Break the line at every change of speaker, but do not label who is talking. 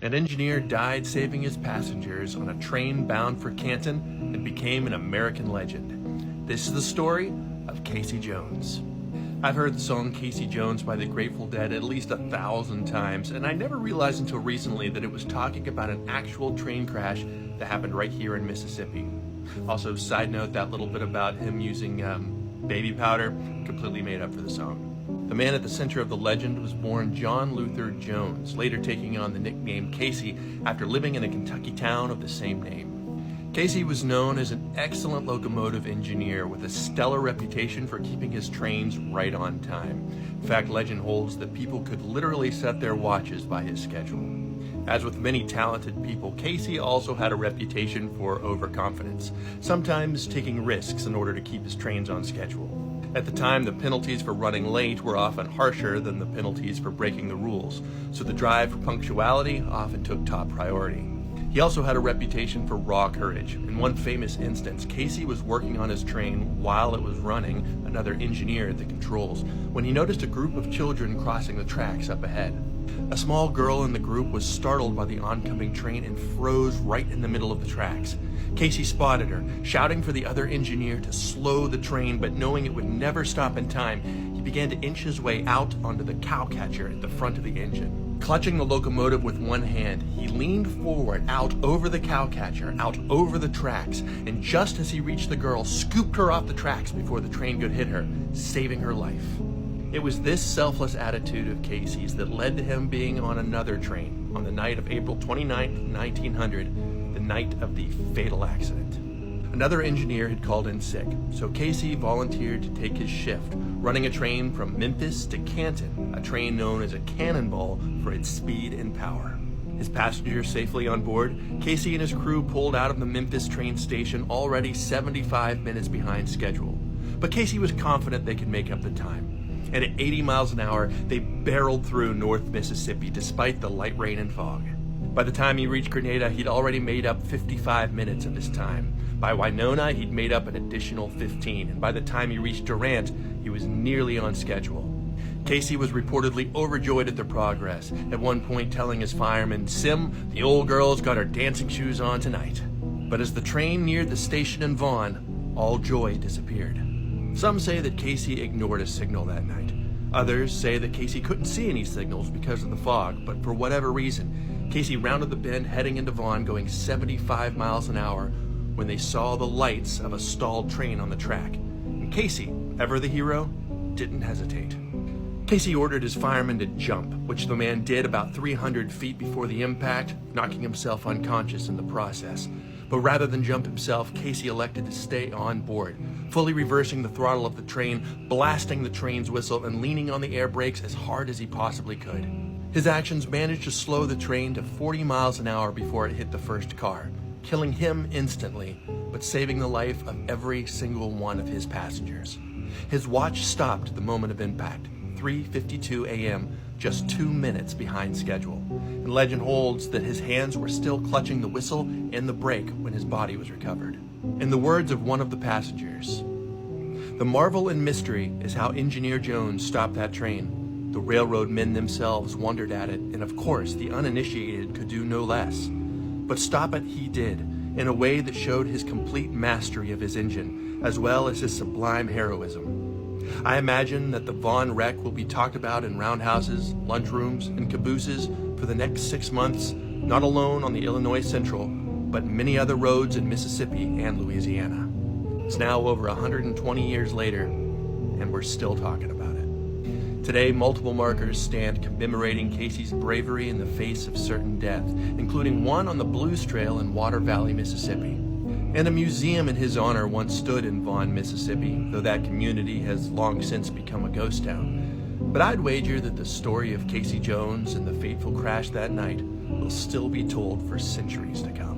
An engineer died saving his passengers on a train bound for Canton and became an American legend. This is the story of Casey Jones. I've heard the song Casey Jones by the Grateful Dead at least 1,000 times, and I never realized until recently that it was talking about an actual train crash that happened right here in Mississippi. Also, side note, that little bit about him using baby powder, completely made up for the song. The man at the center of the legend was born John Luther Jones, later taking on the nickname Casey after living in a Kentucky town of the same name. Casey was known as an excellent locomotive engineer with a stellar reputation for keeping his trains right on time. In fact, legend holds that people could literally set their watches by his schedule. As with many talented people, Casey also had a reputation for overconfidence, sometimes taking risks in order to keep his trains on schedule. At the time, the penalties for running late were often harsher than the penalties for breaking the rules, so the drive for punctuality often took top priority. He also had a reputation for raw courage. In one famous instance, Casey was working on his train while it was running, another engineer at the controls, when he noticed a group of children crossing the tracks up ahead. A small girl in the group was startled by the oncoming train and froze right in the middle of the tracks. Casey spotted her, shouting for the other engineer to slow the train, but knowing it would never stop in time, he began to inch his way out onto the cowcatcher at the front of the engine. Clutching the locomotive with one hand, he leaned forward, out over the cowcatcher, out over the tracks, and just as he reached the girl, scooped her off the tracks before the train could hit her, saving her life. It was this selfless attitude of Casey's that led to him being on another train on the night of April 29, 1900, the night of the fatal accident. Another engineer had called in sick, so Casey volunteered to take his shift, running a train from Memphis to Canton, a train known as a cannonball for its speed and power. His passengers safely on board, Casey and his crew pulled out of the Memphis train station already 75 minutes behind schedule. But Casey was confident they could make up the time. And at 80 miles an hour, they barreled through North Mississippi despite the light rain and fog. By the time he reached Grenada, he'd already made up 55 minutes of his time. By Winona, he'd made up an additional 15, and by the time he reached Durant, he was nearly on schedule. Casey was reportedly overjoyed at their progress, at one point telling his fireman, "Sim, the old girl's got her dancing shoes on tonight." But as the train neared the station in Vaughn, all joy disappeared. Some say that Casey ignored a signal that night. Others say that Casey couldn't see any signals because of the fog, but for whatever reason, Casey rounded the bend heading into Vaughn going 75 miles an hour when they saw the lights of a stalled train on the track. And Casey, ever the hero, didn't hesitate. Casey ordered his fireman to jump, which the man did about 300 feet before the impact, knocking himself unconscious in the process. But rather than jump himself, Casey elected to stay on board, fully reversing the throttle of the train, blasting the train's whistle, and leaning on the air brakes as hard as he possibly could. His actions managed to slow the train to 40 miles an hour before it hit the first car, killing him instantly, but saving the life of every single one of his passengers. His watch stopped at the moment of impact, 3:52 a.m., just 2 minutes behind schedule. And legend holds that his hands were still clutching the whistle and the brake when his body was recovered. In the words of one of the passengers, "The marvel and mystery is how Engineer Jones stopped that train. The railroad men themselves wondered at it, and of course the uninitiated could do no less. But stop it he did, in a way that showed his complete mastery of his engine, as well as his sublime heroism. I imagine that the Vaughn wreck will be talked about in roundhouses, lunchrooms, and cabooses for the next 6 months, not alone on the Illinois Central, but many other roads in Mississippi and Louisiana. It's now over 120 years later, and we're still talking about it. Today, multiple markers stand commemorating Casey's bravery in the face of certain death, including one on the Blues Trail in Water Valley, Mississippi. And a museum in his honor once stood in Vaughn, Mississippi, though that community has long since become a ghost town. But I'd wager that the story of Casey Jones and the fateful crash that night will still be told for centuries to come.